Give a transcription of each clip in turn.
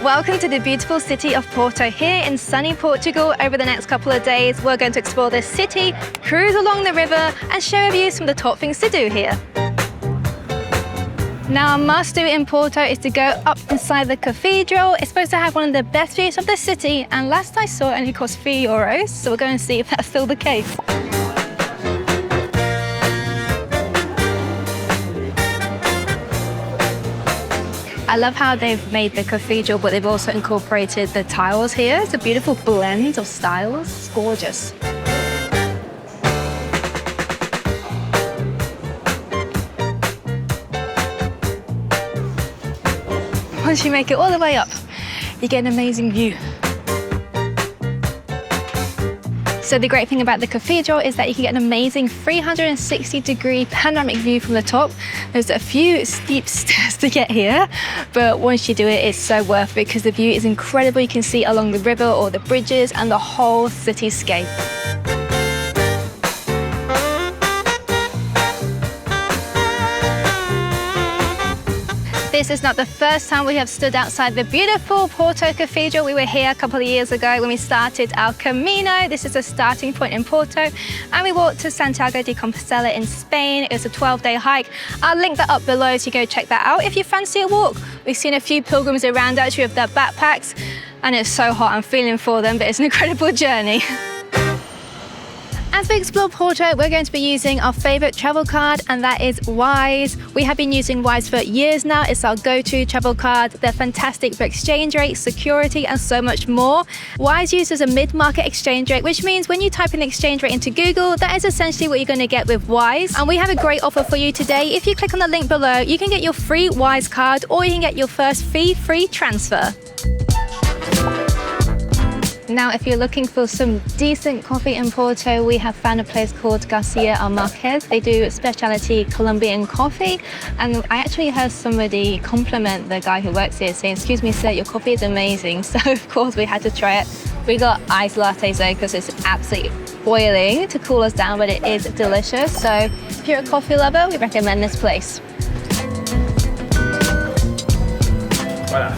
Welcome to the beautiful city of Porto here in sunny Portugal. Over the next couple of days, we're going to explore this city, cruise along the river, and share with you some of the top things to do here. Now, a must-do in Porto is to go up inside the cathedral. It's supposed to have one of the best views of the city, and last I saw it only cost €3, so we're going to see if that's still the case. I love how they've made the cathedral, but they've also incorporated the tiles here. It's a beautiful blend of styles. It's gorgeous. Once you make it all the way up, you get an amazing view. So the great thing about the cathedral is that you can get an amazing 360-degree panoramic view from the top. There's a few steep stairs to get here, but once you do it, it's so worth it because the view is incredible. You can see along the river or the bridges and the whole cityscape. This is not the first time we have stood outside the beautiful Porto Cathedral. We were here a couple of years ago when we started our Camino. This is a starting point in Porto. And we walked to Santiago de Compostela in Spain. It was a 12-day hike. I'll link that up below so you go check that out if you fancy a walk. We've seen a few pilgrims around actually with their backpacks. And it's so hot, I'm feeling for them, but it's an incredible journey. As we explore Porto, we're going to be using our favourite travel card, and that is Wise. We have been using Wise for years now. It's our go-to travel card. They're fantastic for exchange rates, security, and so much more. Wise uses a mid-market exchange rate, which means when you type in the exchange rate into Google, that is essentially what you're going to get with Wise. And we have a great offer for you today. If you click on the link below, you can get your free Wise card, or you can get your first fee-free transfer. Now, if you're looking for some decent coffee in Porto, we have found a place called García Márques. They do specialty Colombian coffee. And I actually heard somebody compliment the guy who works here saying, "Excuse me, sir, your coffee is amazing." So of course we had to try it. We got iced lattes though because it's absolutely boiling to cool us down, but it is delicious. So if you're a coffee lover, we recommend this place. Voilà.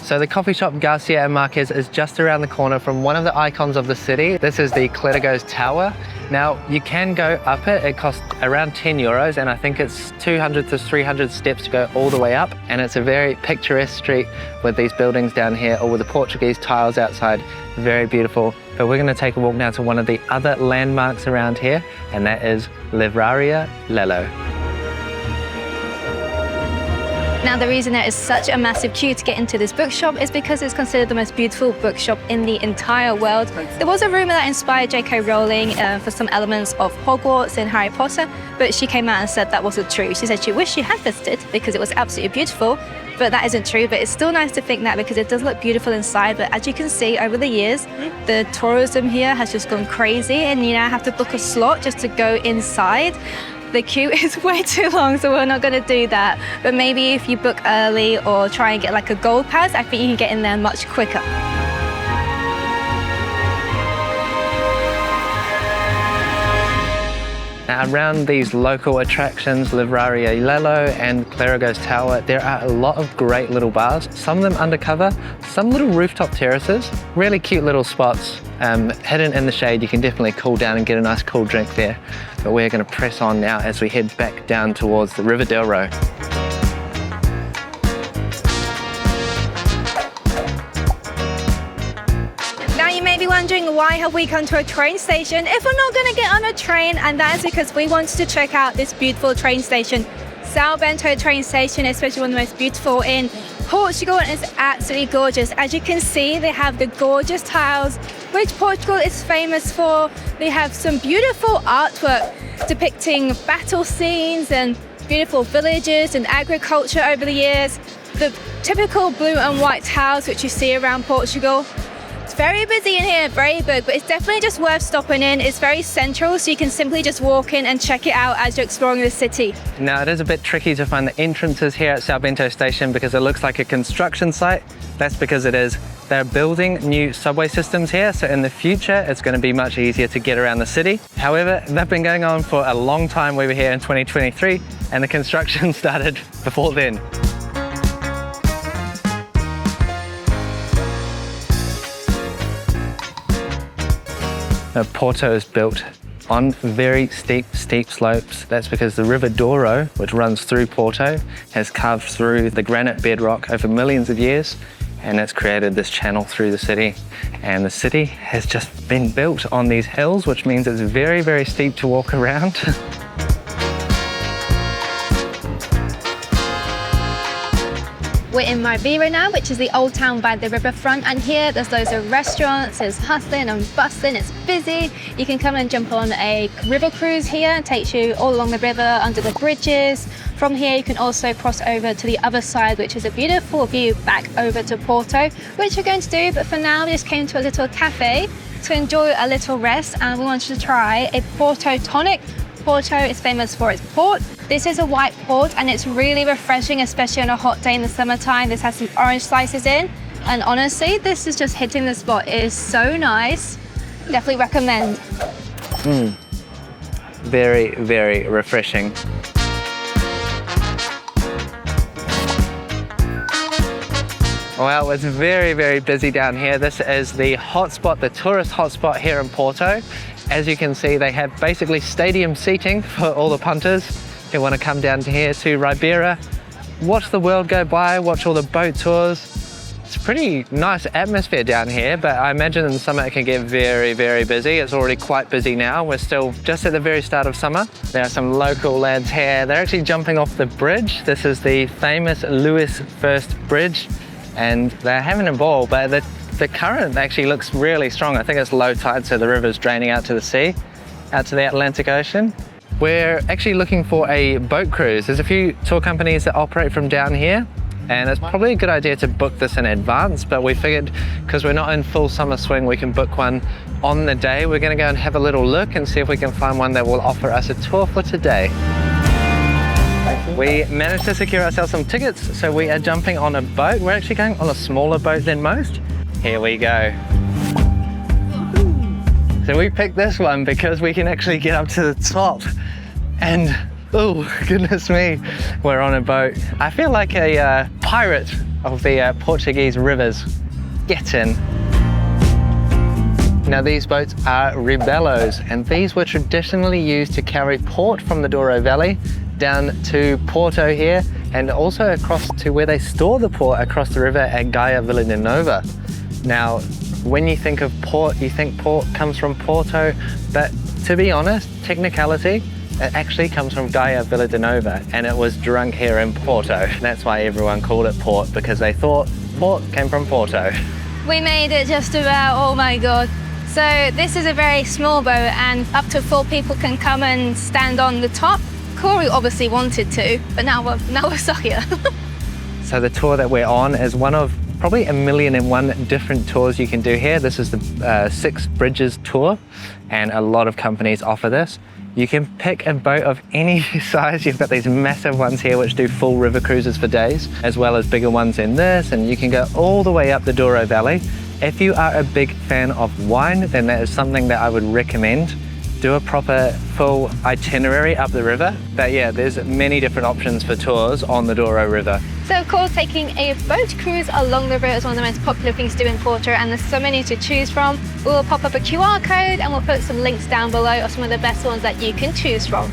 So the coffee shop García Márques is just around the corner from one of the icons of the city. This is the Clérigos Tower. Now you can go up it. It costs around €10 and I think it's 200 to 300 steps to go all the way up. And it's a very picturesque street with these buildings down here or with the Portuguese tiles outside. Very beautiful. But we're going to take a walk now to one of the other landmarks around here, and that is Livraria Lello. Now, the reason there is such a massive queue to get into this bookshop is because it's considered the most beautiful bookshop in the entire world. There was a rumour that inspired J.K. Rowling for some elements of Hogwarts in Harry Potter, but she came out and said that wasn't true. She said she wished she had visited because it was absolutely beautiful, but that isn't true. But it's still nice to think that because it does look beautiful inside. But as you can see, over the years, the tourism here has just gone crazy, and you now have to book a slot just to go inside. The queue is way too long, so we're not going to do that. But maybe if you book early or try and get like a gold pass, I think you can get in there much quicker. Now, around these local attractions, Livraria Lello and Clérigos Tower, there are a lot of great little bars, some of them undercover, some little rooftop terraces, really cute little spots hidden in the shade. You can definitely cool down and get a nice cool drink there. But we're going to press on now as we head back down towards the River del Rio. Now you may be wondering, why have we come to a train station if we're not going to get on a train? And that is because we wanted to check out this beautiful train station. São Bento train station is especially one of the most beautiful in Portugal, and it's absolutely gorgeous. As you can see, they have the gorgeous tiles, which Portugal is famous for. They have some beautiful artwork depicting battle scenes and beautiful villages and agriculture over the years. The typical blue and white tiles which you see around Portugal. It's very busy in here, very big, but it's definitely just worth stopping in. It's very central, so you can simply just walk in and check it out as you're exploring the city. Now, it is a bit tricky to find the entrances here at São Bento Station because it looks like a construction site. That's because it is. They're building new subway systems here, so in the future it's going to be much easier to get around the city. However, they've been going on for a long time. We were here in 2023 and the construction started before then. Porto is built on very steep slopes. That's because the River Douro, which runs through Porto, has carved through the granite bedrock over millions of years, and it's created this channel through the city. And the city has just been built on these hills, which means it's very, very steep to walk around. We're in Ribeira now, which is the old town by the riverfront, and here there's loads of restaurants, there's hustling and bustling, it's busy. You can come and jump on a river cruise here, it takes you all along the river, under the bridges. From here you can also cross over to the other side, which is a beautiful view back over to Porto, which we're going to do, but for now we just came to a little cafe to enjoy a little rest, and we wanted to try a Porto tonic. Porto is famous for its port. This is a white port and it's really refreshing, especially on a hot day in the summertime. This has some orange slices in, and honestly, this is just hitting the spot. It is so nice. Definitely recommend. Very, very refreshing. Well, it's very, very busy down here. This is the hotspot, the tourist hotspot here in Porto. As you can see, they have basically stadium seating for all the punters who want to come down to here to Ribeira, watch the world go by, watch all the boat tours. It's a pretty nice atmosphere down here, but I imagine in summer it can get very, very busy. It's already quite busy now. We're still just at the very start of summer. There are some local lads here. They're actually jumping off the bridge. This is the famous Luís I Bridge, and they're having a ball, but the current actually looks really strong. I think it's low tide, so the river's draining out to the sea, out to the Atlantic Ocean. We're actually looking for a boat cruise. There's a few tour companies that operate from down here, and it's probably a good idea to book this in advance, but we figured because we're not in full summer swing, we can book one on the day. We're gonna go and have a little look and see if we can find one that will offer us a tour for today. We managed to secure ourselves some tickets, so we are jumping on a boat. We're actually going on a smaller boat than most. Here we go. So we picked this one because we can actually get up to the top, and oh goodness me, we're on a boat. I feel like a pirate of the Portuguese rivers. Get in. Now these boats are Ribelos, and these were traditionally used to carry port from the Douro Valley down to Porto here, and also across to where they store the port across the river at Gaia, Vila de Nova. Now, when you think of port, you think port comes from Porto, but to be honest, technicality, it actually comes from Gaia, Vila de Nova, and it was drunk here in Porto. That's why everyone called it port, because they thought port came from Porto. We made it just about, oh my God. So this is a very small boat, and up to 4 people can come and stand on the top. Corey obviously wanted to, but now we're stuck here. So the tour that we're on is one of probably 1,000,001 different tours you can do here. This is the 6 Bridges tour, and a lot of companies offer this. You can pick a boat of any size. You've got these massive ones here which do full river cruises for days, as well as bigger ones in this, and you can go all the way up the Douro Valley. If you are a big fan of wine, then that is something that I would recommend. Do a proper full itinerary up the river. But yeah, there's many different options for tours on the Douro River. So of course, taking a boat cruise along the river is one of the most popular things to do in Porto, and there's so many to choose from. We'll pop up a QR code and we'll put some links down below of some of the best ones that you can choose from.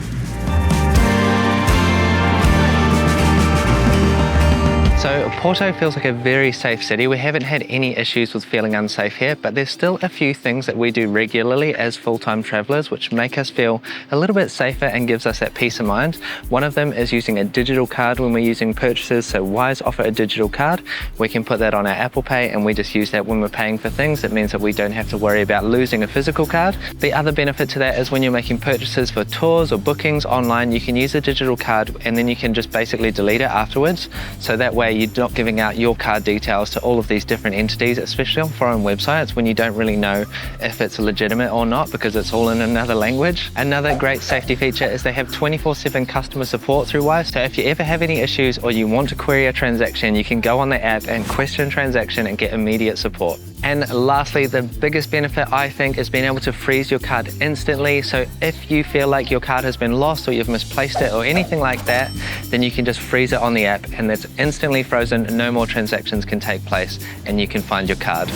So Porto feels like a very safe city. We haven't had any issues with feeling unsafe here, but there's still a few things that we do regularly as full-time travelers which make us feel a little bit safer and gives us that peace of mind. One of them is using a digital card when we're using purchases. So Wise offer a digital card. We can put that on our Apple Pay, and we just use that when we're paying for things. It means that we don't have to worry about losing a physical card. The other benefit to that is when you're making purchases for tours or bookings online, you can use a digital card and then you can just basically delete it afterwards. So that way you're not giving out your card details to all of these different entities, especially on foreign websites when you don't really know if it's legitimate or not because it's all in another language. Another great safety feature is they have 24/7 customer support through Wise. So if you ever have any issues or you want to query a transaction, you can go on the app and question transaction and get immediate support. And lastly, the biggest benefit I think is being able to freeze your card instantly. So if you feel like your card has been lost or you've misplaced it or anything like that, then you can just freeze it on the app and it's instantly frozen. No more transactions can take place and you can find your card.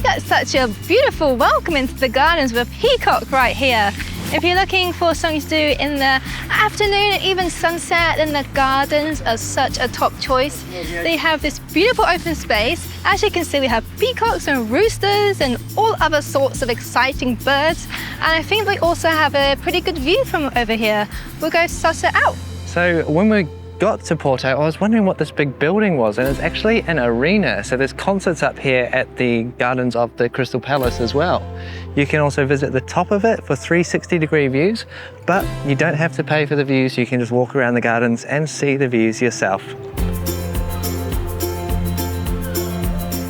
got such a beautiful welcome into the gardens with a peacock right here. If you're looking for something to do in the afternoon and even sunset, then the gardens are such a top choice. They have this beautiful open space. As you can see, we have peacocks and roosters and all other sorts of exciting birds. And I think we also have a pretty good view from over here. We'll go suss it out. So when we got to Porto, I was wondering what this big building was, and it's actually an arena. So there's concerts up here at the gardens of the Crystal Palace as well. You can also visit the top of it for 360-degree views, but you don't have to pay for the views. You can just walk around the gardens and see the views yourself.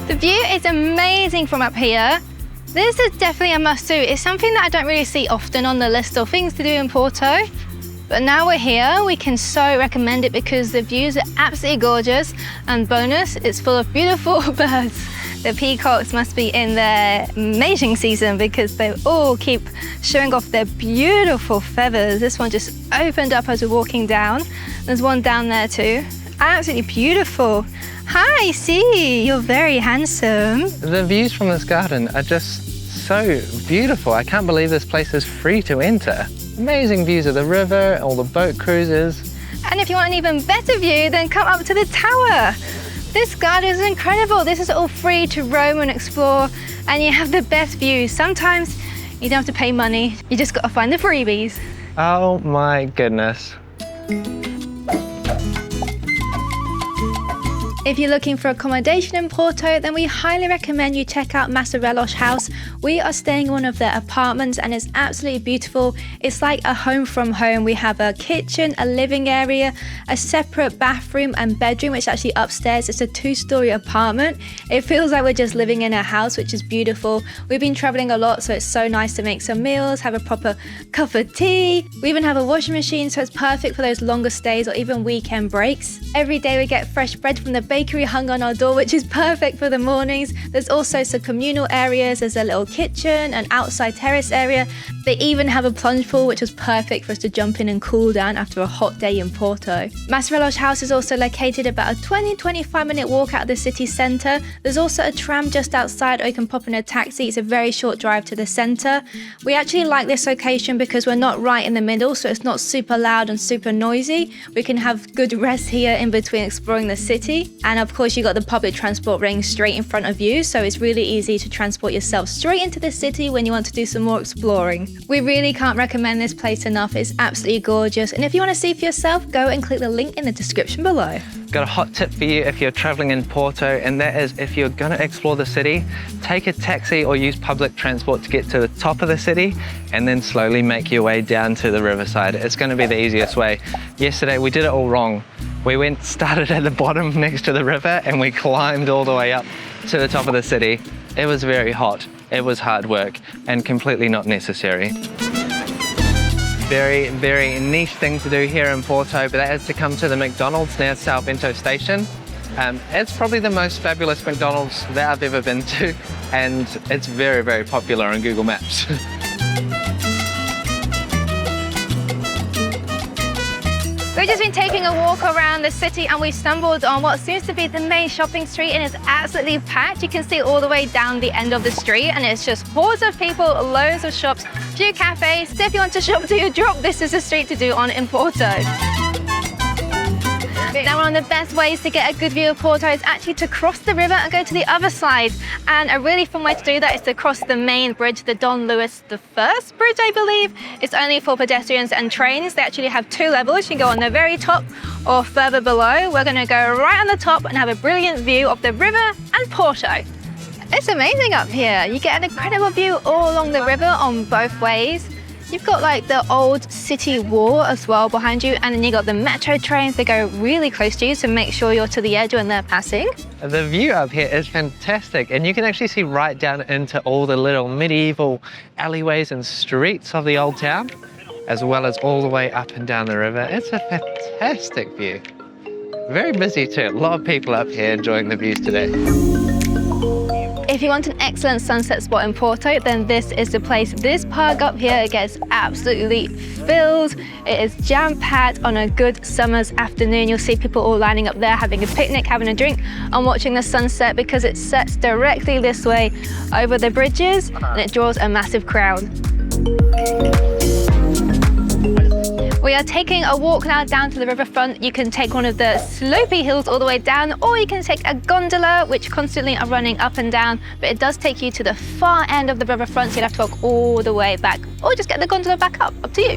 The view is amazing from up here. This is definitely a must-do. It's something that I don't really see often on the list of things to do in Porto. But now we're here, we can so recommend it because the views are absolutely gorgeous, and bonus, it's full of beautiful birds. The peacocks must be in their mating season because they all keep showing off their beautiful feathers. This one just opened up as we're walking down. There's one down there too. Absolutely beautiful. Hi, see, you're very handsome. The views from this garden are just so beautiful. I can't believe this place is free to enter. Amazing views of the river, all the boat cruises. And if you want an even better view, then come up to the tower. This garden is incredible. This is all free to roam and explore, and you have the best views. Sometimes you don't have to pay money, you just gotta find the freebies. Oh my goodness. If you're looking for accommodation in Porto, then we highly recommend you check out Massarelos House. We are staying in one of their apartments and it's absolutely beautiful. It's like a home from home. We have a kitchen, a living area, a separate bathroom and bedroom, which is actually upstairs. It's a 2-story apartment. It feels like we're just living in a house, which is beautiful. We've been traveling a lot, so it's so nice to make some meals, have a proper cup of tea. We even have a washing machine, so it's perfect for those longer stays or even weekend breaks. Every day we get fresh bread from the bakery hung on our door, which is perfect for the mornings. There's also some communal areas. There's a little kitchen, an outside terrace area. They even have a plunge pool, which is perfect for us to jump in and cool down after a hot day in Porto. Massarelos House is also located about a 20-25 minute walk out of the city centre. There's also a tram just outside, or you can pop in a taxi. It's a very short drive to the centre. We actually like this location because we're not right in the middle, so it's not super loud and super noisy. We can have good rest here in between exploring the city. And of course, you got the public transport ring straight in front of you, so it's really easy to transport yourself straight into the city when you want to do some more exploring. We really can't recommend this place enough. It's absolutely gorgeous. And if you want to see for yourself, go and click the link in the description below. Got a hot tip for you if you're traveling in Porto, and that is if you're going to explore the city, take a taxi or use public transport to get to the top of the city and then slowly make your way down to the riverside. It's going to be the easiest way. Yesterday we did it all wrong. We started at the bottom next to the river and we climbed all the way up to the top of the city. It was very hot, it was hard work and completely not necessary. Very, very niche thing to do here in Porto, but that is to come to the McDonald's near São Bento Station. It's probably the most fabulous McDonald's that I've ever been to, and it's very, very popular on Google Maps. We've just been taking a walk around the city and we stumbled on what seems to be the main shopping street, and it's absolutely packed. You can see all the way down the end of the street and it's just hordes of people, loads of shops, few cafes. So if you want to shop to your drop, this is a street to do on in Porto. Now, one of the best ways to get a good view of Porto is actually to cross the river and go to the other side. And a really fun way to do that is to cross the main bridge, the Don Luis I Bridge, I believe. It's only for pedestrians and trains. They actually have 2 levels. You can go on the very top or further below. We're going to go right on the top and have a brilliant view of the river and Porto. It's amazing up here. You get an incredible view all along the river on both ways. You've got like the old city wall as well behind you, and then you got the metro trains that go really close to you, so make sure you're to the edge when they're passing. The view up here is fantastic, and you can actually see right down into all the little medieval alleyways and streets of the old town, as well as all the way up and down the river. It's a fantastic view. Very busy too, a lot of people up here enjoying the views today. If you want an excellent sunset spot in Porto, then this is the place. This park up here gets absolutely filled. It is jam-packed on a good summer's afternoon. You'll see people all lining up there, having a picnic, having a drink, and watching the sunset because it sets directly this way over the bridges, and it draws a massive crowd. We are taking a walk now down to the riverfront. You can take one of the slopey hills all the way down, or you can take a gondola, which constantly are running up and down, but it does take you to the far end of the riverfront, so you'd have to walk all the way back, or just get the gondola back up to you.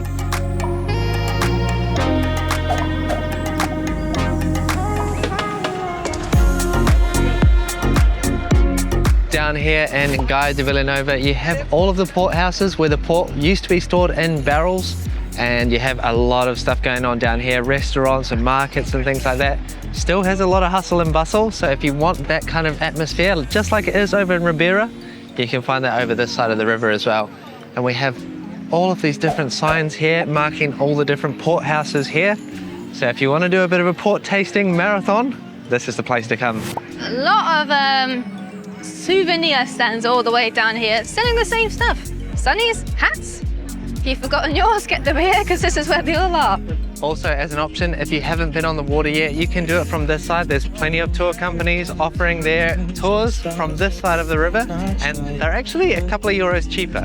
Down here in Gaia de Villanova, you have all of the port houses where the port used to be stored in barrels. And you have a lot of stuff going on down here, restaurants and markets and things like that. Still has a lot of hustle and bustle, so if you want that kind of atmosphere, just like it is over in Ribeira, you can find that over this side of the river as well. And we have all of these different signs here marking all the different port houses here. So if you want to do a bit of a port tasting marathon, this is the place to come. A lot of souvenir stands all the way down here, selling the same stuff. Sunnies, hats. If you've forgotten yours, get them here because this is where they all are. Also, as an option, if you haven't been on the water yet, you can do it from this side. There's plenty of tour companies offering their tours from this side of the river, and they're actually a couple of euros cheaper.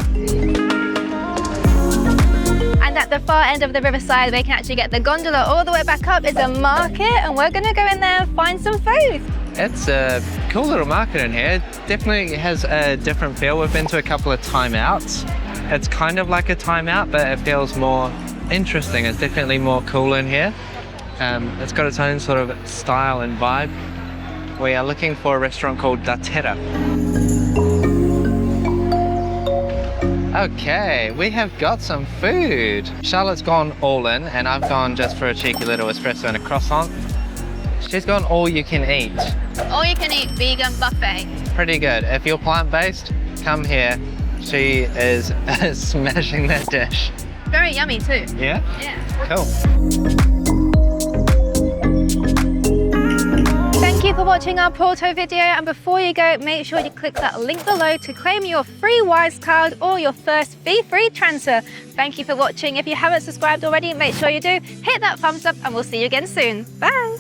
And at the far end of the riverside, we can actually get the gondola all the way back up. Is a market, and we're going to go in there and find some food. It's a cool little market in here. It definitely has a different feel. We've been to a couple of timeouts. It's kind of like a timeout, but it feels more interesting. It's definitely more cool in here. It's got its own sort of style and vibe. We are looking for a restaurant called Da Terra. Okay, we have got some food. Charlotte's gone all in, and I've gone just for a cheeky little espresso and a croissant. She's gone all you can eat. All you can eat vegan buffet. Pretty good. If you're plant-based, come here. She is smashing that dish. Very yummy too. Yeah? Yeah. Cool. Thank you for watching our Porto video, and before you go, make sure you click that link below to claim your free Wise card or your first fee-free transfer. Thank you for watching. If you haven't subscribed already, make sure you do. Hit that thumbs up and we'll see you again soon. Bye.